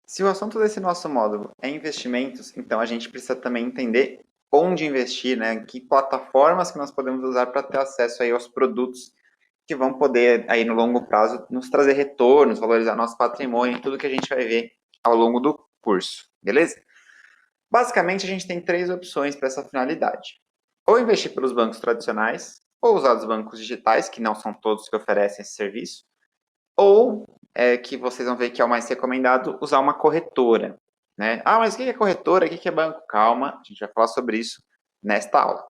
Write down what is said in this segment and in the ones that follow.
Se o assunto desse nosso módulo é investimentos, então a gente precisa também entender onde investir, né? Que plataformas que nós podemos usar para ter acesso aí aos produtos que vão poder, aí no longo prazo, nos trazer retornos, valorizar nosso patrimônio, tudo que a gente vai ver ao longo do curso, beleza? Basicamente, a gente tem três opções para essa finalidade. Ou investir pelos bancos tradicionais, ou usar os bancos digitais, que não são todos que oferecem esse serviço, ou que vocês vão ver que é o mais recomendado, usar uma corretora. Né? Ah, mas o que é corretora? O que é banco? Calma, a gente vai falar sobre isso nesta aula.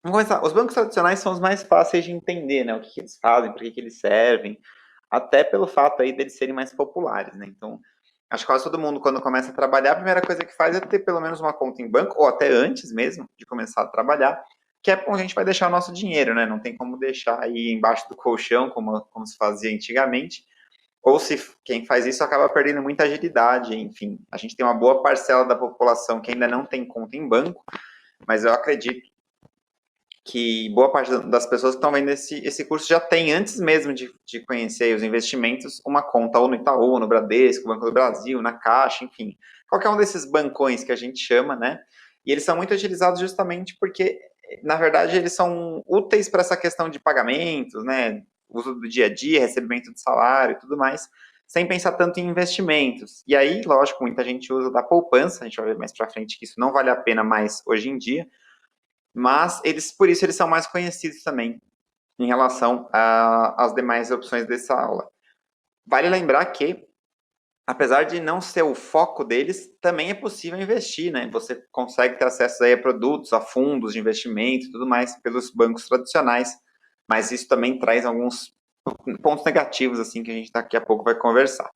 Vamos começar. Os bancos tradicionais são os mais fáceis de entender, né? O que eles fazem, para que eles servem, até pelo fato aí deles serem mais populares, né? Então, acho que quase todo mundo, quando começa a trabalhar, a primeira coisa que faz é ter pelo menos uma conta em banco, ou até antes mesmo de começar a trabalhar, que é onde a gente vai deixar o nosso dinheiro, né? Não tem como deixar aí embaixo do colchão, como se fazia antigamente, ou se quem faz isso acaba perdendo muita agilidade, enfim. A gente tem uma boa parcela da população que ainda não tem conta em banco, mas eu acredito que boa parte das pessoas que estão vendo esse curso já tem, antes mesmo de conhecer os investimentos, uma conta ou no Itaú, no Bradesco, Banco do Brasil, na Caixa, enfim. Qualquer um desses bancões que a gente chama, né? E eles são muito utilizados justamente porque, na verdade, eles são úteis para essa questão de pagamentos, né? Uso do dia a dia, recebimento de salário e tudo mais, sem pensar tanto em investimentos. E aí, lógico, muita gente usa da poupança, a gente vai ver mais para frente que isso não vale a pena mais hoje em dia, mas eles, por isso eles são mais conhecidos também em relação às demais opções dessa aula. Vale lembrar que, apesar de não ser o foco deles, também é possível investir, né? Você consegue ter acesso aí a produtos, a fundos de investimento e tudo mais pelos bancos tradicionais, mas isso também traz alguns pontos negativos, assim, que a gente daqui a pouco vai conversar.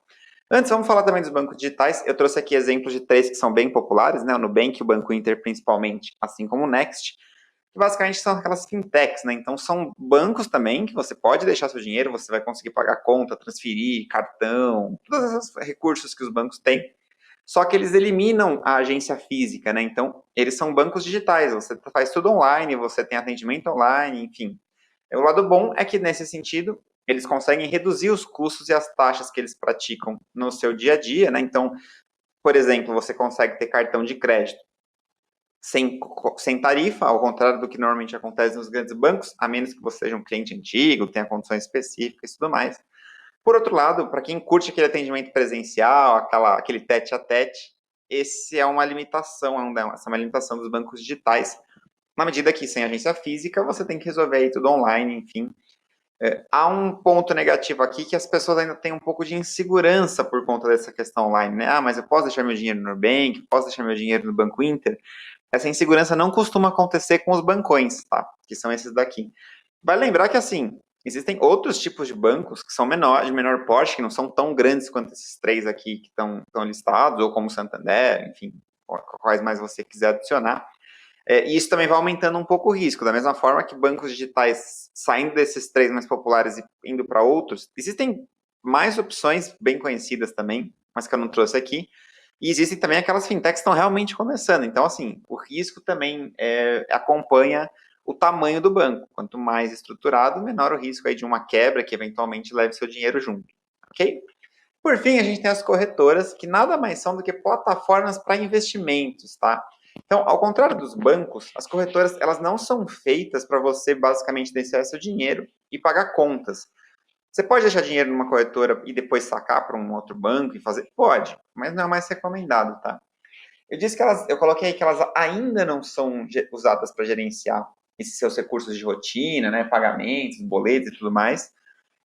Antes, vamos falar também dos bancos digitais. Eu trouxe aqui exemplos de três que são bem populares, né? O Nubank, o Banco Inter, principalmente, assim como o Next, que basicamente são aquelas fintechs, né? Então, são bancos também que você pode deixar seu dinheiro, você vai conseguir pagar conta, transferir, cartão, todos esses recursos que os bancos têm. Só que eles eliminam a agência física, né? Então, eles são bancos digitais, você faz tudo online, você tem atendimento online, enfim. O lado bom é que, nesse sentido, eles conseguem reduzir os custos e as taxas que eles praticam no seu dia a dia, né? Então, por exemplo, você consegue ter cartão de crédito sem tarifa, ao contrário do que normalmente acontece nos grandes bancos, a menos que você seja um cliente antigo, tenha condições específicas e tudo mais. Por outro lado, para quem curte aquele atendimento presencial, aquele tete a tete, esse é uma limitação, essa é uma limitação dos bancos digitais, na medida que sem agência física você tem que resolver aí tudo online, enfim. Há um ponto negativo aqui que as pessoas ainda têm um pouco de insegurança por conta dessa questão online, né? Ah, mas eu posso deixar meu dinheiro no Nubank, posso deixar meu dinheiro no Banco Inter? Essa insegurança não costuma acontecer com os bancões, tá? Que são esses daqui. Vale lembrar que, assim, existem outros tipos de bancos que são de menor porte, que não são tão grandes quanto esses três aqui que estão listados, ou como Santander, enfim, quais mais você quiser adicionar. E isso também vai aumentando um pouco o risco, da mesma forma que bancos digitais saindo desses três mais populares e indo para outros, existem mais opções bem conhecidas também, mas que eu não trouxe aqui, e existem também aquelas fintechs que estão realmente começando. Então, assim, o risco também acompanha o tamanho do banco. Quanto mais estruturado, menor o risco aí de uma quebra que eventualmente leve seu dinheiro junto. Ok? Por fim, a gente tem as corretoras, que nada mais são do que plataformas para investimentos, tá? Então, ao contrário dos bancos, as corretoras elas não são feitas para você basicamente deixar seu dinheiro e pagar contas. Você pode deixar dinheiro numa corretora e depois sacar para um outro banco e fazer? Pode, mas não é mais recomendado, tá? Eu coloquei aí que elas ainda não são usadas para gerenciar esses seus recursos de rotina, né, pagamentos, boletos e tudo mais,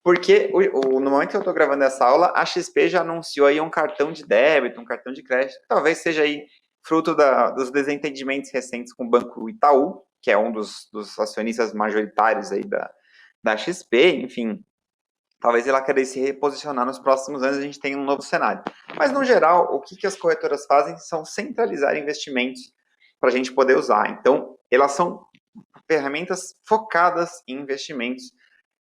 porque no momento que eu estou gravando essa aula, a XP já anunciou aí um cartão de débito, um cartão de crédito, que talvez seja aí fruto dos desentendimentos recentes com o Banco Itaú, que é um dos acionistas majoritários aí da XP, enfim, talvez ela queira se reposicionar nos próximos anos e a gente tenha um novo cenário. Mas, no geral, o que as corretoras fazem são centralizar investimentos para a gente poder usar. Então, elas são ferramentas focadas em investimentos.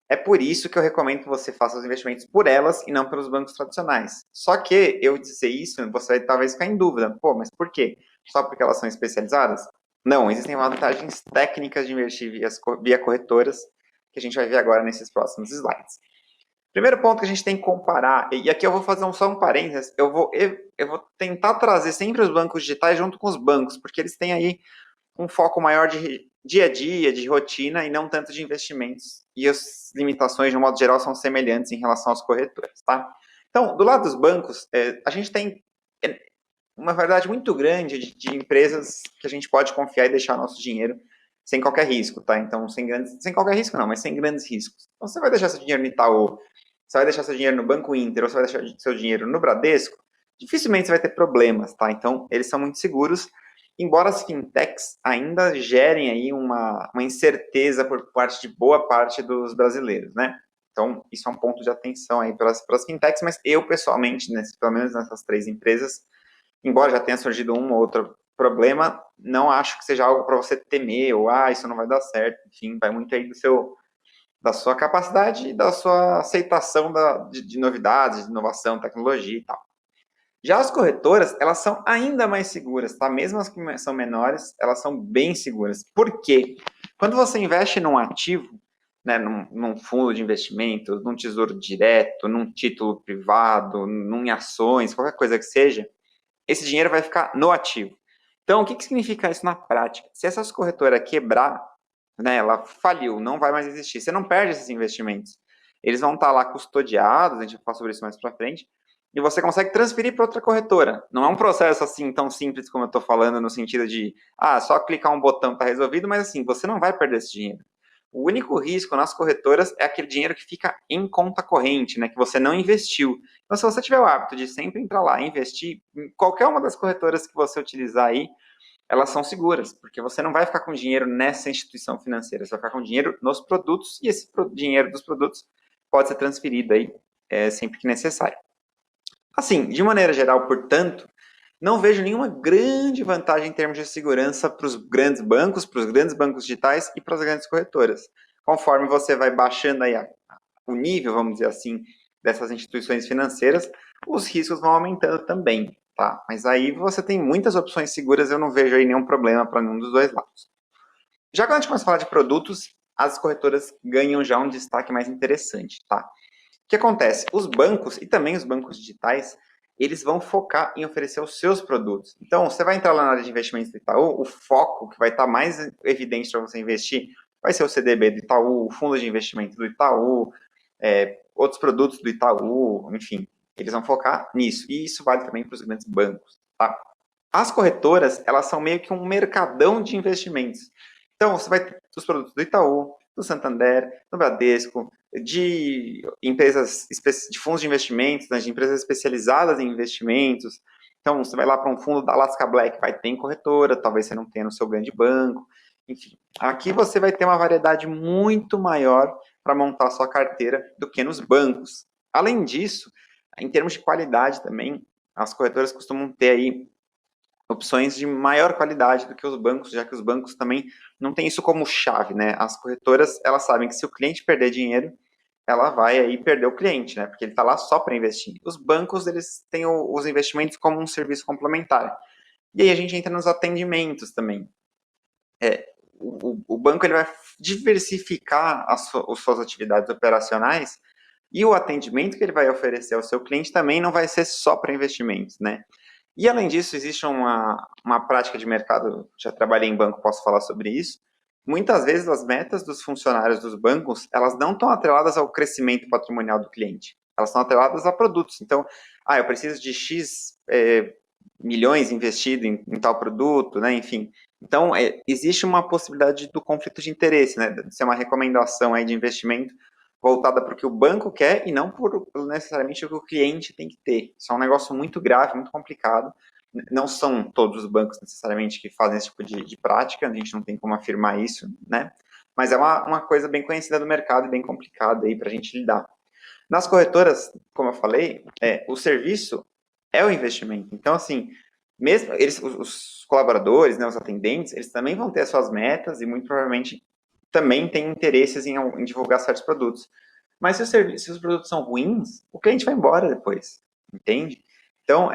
É por isso que eu recomendo que você faça os investimentos por elas e não pelos bancos tradicionais. Só que eu dizer isso, você vai talvez ficar em dúvida. Pô, mas por quê? Só porque elas são especializadas? Não, existem vantagens técnicas de investir via corretoras, que a gente vai ver agora nesses próximos slides. Primeiro ponto que a gente tem que comparar, e aqui eu vou fazer só um parênteses, eu vou tentar trazer sempre os bancos digitais junto com os bancos, porque eles têm aí um foco maior de dia a dia, de rotina, e não tanto de investimentos. E as limitações, de um modo geral, são semelhantes em relação aos corretores, tá? Então, do lado dos bancos, a gente tem uma variedade muito grande de empresas que a gente pode confiar e deixar nosso dinheiro sem qualquer risco, tá? Então, sem qualquer risco não, mas sem grandes riscos. Então, você vai deixar seu dinheiro no Itaú, você vai deixar seu dinheiro no Banco Inter, ou você vai deixar seu dinheiro no Bradesco, dificilmente você vai ter problemas, tá? Então, eles são muito seguros, embora as fintechs ainda gerem aí uma incerteza por parte de boa parte dos brasileiros, né? Então, isso é um ponto de atenção aí para as fintechs, mas eu, pessoalmente, pelo menos nessas três empresas, embora já tenha surgido um ou outro problema, não acho que seja algo para você temer, ou isso não vai dar certo, enfim, vai muito aí da sua capacidade e da sua aceitação de novidades, de inovação, tecnologia e tal. Já as corretoras, elas são ainda mais seguras, tá? Mesmo as que são menores, elas são bem seguras. Por quê? Quando você investe num ativo, né, num fundo de investimento, num tesouro direto, num título privado, em ações, qualquer coisa que seja, esse dinheiro vai ficar no ativo. Então, o que significa isso na prática? Se essa corretora quebrar, né, ela faliu, não vai mais existir, você não perde esses investimentos. Eles vão estar lá custodiados, a gente vai falar sobre isso mais para frente, e você consegue transferir para outra corretora. Não é um processo assim tão simples como eu estou falando, no sentido de, só clicar um botão está resolvido, mas assim, você não vai perder esse dinheiro. O único risco nas corretoras é aquele dinheiro que fica em conta corrente, né, que você não investiu. Então, se você tiver o hábito de sempre entrar lá e investir em qualquer uma das corretoras que você utilizar aí, elas são seguras, porque você não vai ficar com dinheiro nessa instituição financeira, você vai ficar com dinheiro nos produtos, e esse dinheiro dos produtos pode ser transferido aí sempre que necessário. Assim, de maneira geral, portanto, não vejo nenhuma grande vantagem em termos de segurança para os grandes bancos digitais e para as grandes corretoras. Conforme você vai baixando aí o nível, vamos dizer assim, dessas instituições financeiras, os riscos vão aumentando também, tá? Mas aí você tem muitas opções seguras, eu não vejo aí nenhum problema para nenhum dos dois lados. Já quando a gente começa a falar de produtos, as corretoras ganham já um destaque mais interessante, tá? O que acontece? Os bancos e também os bancos digitais, eles vão focar em oferecer os seus produtos. Então, você vai entrar lá na área de investimentos do Itaú, o foco que vai estar mais evidente para você investir vai ser o CDB do Itaú, o fundo de investimento do Itaú, outros produtos do Itaú, enfim, eles vão focar nisso. E isso vale também para os grandes bancos, tá? As corretoras, elas são meio que um mercadão de investimentos. Então, você vai ter os produtos do Itaú, do Santander, do Bradesco, de empresas, de fundos de investimentos, né, de empresas especializadas em investimentos. Então, você vai lá para um fundo da Alaska Black, vai ter em corretora, talvez você não tenha no seu grande banco. Enfim, aqui você vai ter uma variedade muito maior para montar a sua carteira do que nos bancos. Além disso, em termos de qualidade também, as corretoras costumam ter aí opções de maior qualidade do que os bancos, já que os bancos também não têm isso como chave, né? As corretoras, elas sabem que se o cliente perder dinheiro, ela vai aí perder o cliente, né? Porque ele está lá só para investir. Os bancos, eles têm os investimentos como um serviço complementar. E aí a gente entra nos atendimentos também. O banco ele vai diversificar as suas atividades operacionais e o atendimento que ele vai oferecer ao seu cliente também não vai ser só para investimentos, né? E além disso, existe uma prática de mercado, já trabalhei em banco, posso falar sobre isso. Muitas vezes as metas dos funcionários dos bancos, elas não estão atreladas ao crescimento patrimonial do cliente. Elas estão atreladas a produtos. Então, eu preciso de X milhões investido em tal produto, né? Enfim. Então, existe uma possibilidade do conflito de interesse, né? De ser uma recomendação aí de investimento voltada para o que o banco quer e não por necessariamente o que o cliente tem que ter. Isso é um negócio muito grave, muito complicado. Não são todos os bancos necessariamente que fazem esse tipo de prática, a gente não tem como afirmar isso, né? Mas é uma coisa bem conhecida do mercado e bem complicada aí para a gente lidar. Nas corretoras, como eu falei, o serviço é o investimento. Então, assim, mesmo eles, os colaboradores, né, os atendentes, eles também vão ter as suas metas e muito provavelmente também têm interesses em divulgar certos produtos. Mas se os produtos são ruins, o cliente vai embora depois, entende? Então,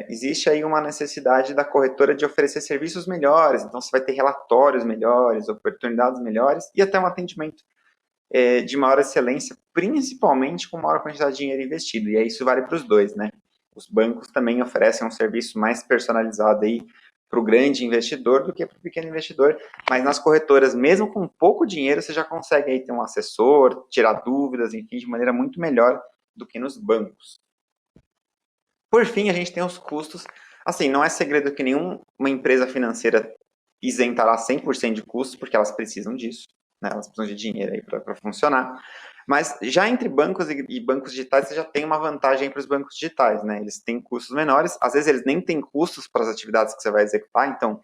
existe aí uma necessidade da corretora de oferecer serviços melhores. Então, você vai ter relatórios melhores, oportunidades melhores e até um atendimento de maior excelência, principalmente com maior quantidade de dinheiro investido. E aí isso vale para os dois, né? Os bancos também oferecem um serviço mais personalizado aí para o grande investidor do que para o pequeno investidor, mas nas corretoras, mesmo com pouco dinheiro, você já consegue aí ter um assessor, tirar dúvidas, enfim, de maneira muito melhor do que nos bancos. Por fim, a gente tem os custos. Assim, não é segredo que nenhuma empresa financeira isentará 100% de custos, porque elas precisam disso, né? Elas precisam de dinheiro aí para funcionar. Mas já entre bancos e bancos digitais, você já tem uma vantagem para os bancos digitais, né? Eles têm custos menores, às vezes eles nem têm custos para as atividades que você vai executar, então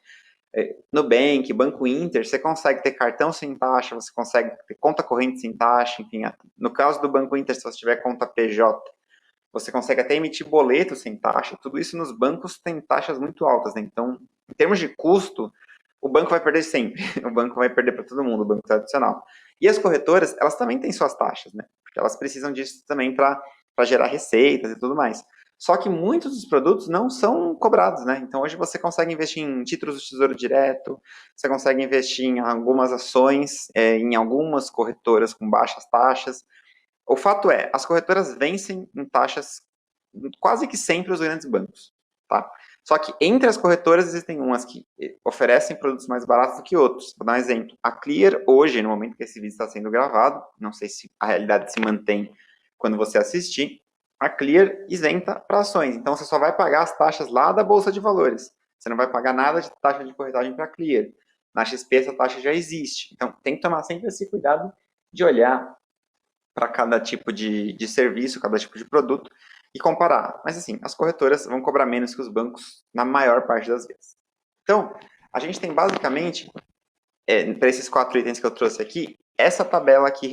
Nubank, Banco Inter, você consegue ter cartão sem taxa, você consegue ter conta corrente sem taxa, enfim. No caso do Banco Inter, se você tiver conta PJ, você consegue até emitir boleto sem taxa. Tudo isso nos bancos tem taxas muito altas, né? Então, em termos de custo, o banco vai perder sempre. O banco vai perder para todo mundo, o banco tradicional. E as corretoras, elas também têm suas taxas, né? Porque elas precisam disso também para gerar receitas e tudo mais. Só que muitos dos produtos não são cobrados, né? Então hoje você consegue investir em títulos do Tesouro Direto, você consegue investir em algumas ações, em algumas corretoras com baixas taxas. O fato é, as corretoras vencem em taxas quase que sempre os grandes bancos, tá? Só que entre as corretoras existem umas que oferecem produtos mais baratos do que outros. Vou dar um exemplo. A Clear, hoje, no momento que esse vídeo está sendo gravado, não sei se a realidade se mantém quando você assistir, a Clear isenta para ações. Então, você só vai pagar as taxas lá da Bolsa de Valores. Você não vai pagar nada de taxa de corretagem para a Clear. Na XP, essa taxa já existe. Então, tem que tomar sempre esse cuidado de olhar para cada tipo de serviço, cada tipo de produto e comparar. Mas assim, as corretoras vão cobrar menos que os bancos na maior parte das vezes. Então, a gente tem basicamente, para esses 4 itens que eu trouxe aqui, essa tabela aqui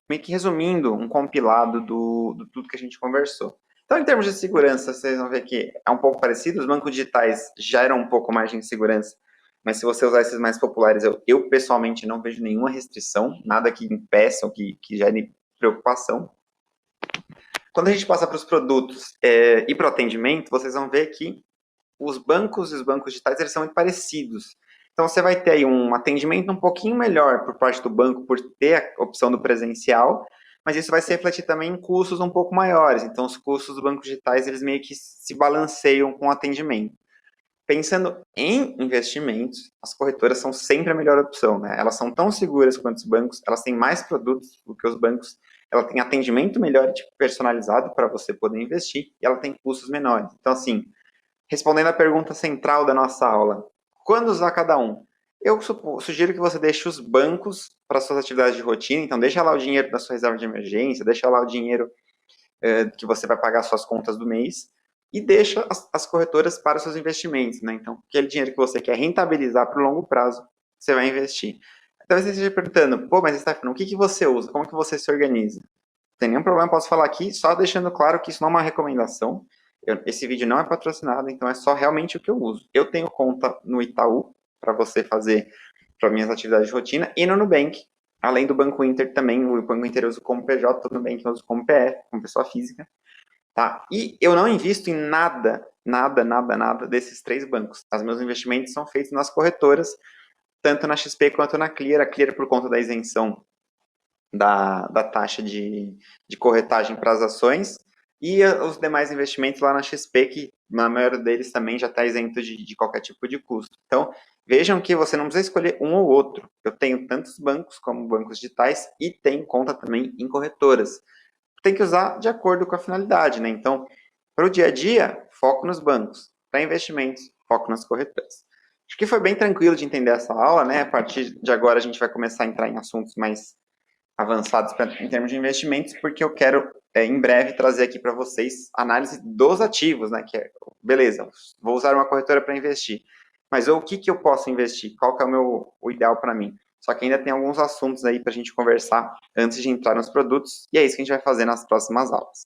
meio que resumindo um compilado do tudo que a gente conversou. Então, em termos de segurança, vocês vão ver que é um pouco parecido. Os bancos digitais já eram um pouco mais de segurança, mas se você usar esses mais populares, eu pessoalmente não vejo nenhuma restrição, nada que impeça ou que gere preocupação. Quando a gente passa para os produtos e para o atendimento, vocês vão ver que os bancos e os bancos digitais eles são muito parecidos. Então você vai ter aí um atendimento um pouquinho melhor por parte do banco por ter a opção do presencial, mas isso vai se refletir também em custos um pouco maiores. Então os custos dos bancos digitais eles meio que se balanceiam com o atendimento. Pensando em investimentos, as corretoras são sempre a melhor opção, né? Elas são tão seguras quanto os bancos, elas têm mais produtos do que os bancos, ela tem atendimento melhor e personalizado para você poder investir e ela tem custos menores. Então, assim, respondendo à pergunta central da nossa aula, quando usar cada um? Eu sugiro que você deixe os bancos para suas atividades de rotina, então deixa lá o dinheiro da sua reserva de emergência, deixa lá o dinheiro que você vai pagar suas contas do mês, e deixa as corretoras para os seus investimentos, né? Então, aquele dinheiro que você quer rentabilizar para o longo prazo, você vai investir. Talvez você esteja perguntando, pô, mas Stefano, o que você usa? Como que você se organiza? Não tem nenhum problema, posso falar aqui, só deixando claro que isso não é uma recomendação. Esse vídeo não é patrocinado, então é só realmente o que eu uso. Eu tenho conta no Itaú, para você fazer para minhas atividades de rotina, e no Nubank, além do Banco Inter também, o Banco Inter eu uso como PJ, o Nubank eu uso como PF, como pessoa física. Tá? E eu não invisto em nada desses 3 bancos. Os meus investimentos são feitos nas corretoras, tanto na XP quanto na Clear. A Clear por conta da isenção da taxa de corretagem para as ações, e os demais investimentos lá na XP, que na maioria deles também já está isento de qualquer tipo de custo. Então, vejam que você não precisa escolher um ou outro. Eu tenho tantos bancos como bancos digitais e tenho conta também em corretoras. Tem que usar de acordo com a finalidade, né? Então, para o dia a dia, foco nos bancos. Para investimentos, foco nas corretoras. Acho que foi bem tranquilo de entender essa aula, né? A partir de agora a gente vai começar a entrar em assuntos mais avançados em termos de investimentos, porque eu quero em breve trazer aqui para vocês análise dos ativos, né? Que é, beleza, vou usar uma corretora para investir, mas o que eu posso investir? Qual que é o ideal para mim? Só que ainda tem alguns assuntos aí para a gente conversar antes de entrar nos produtos, e é isso que a gente vai fazer nas próximas aulas.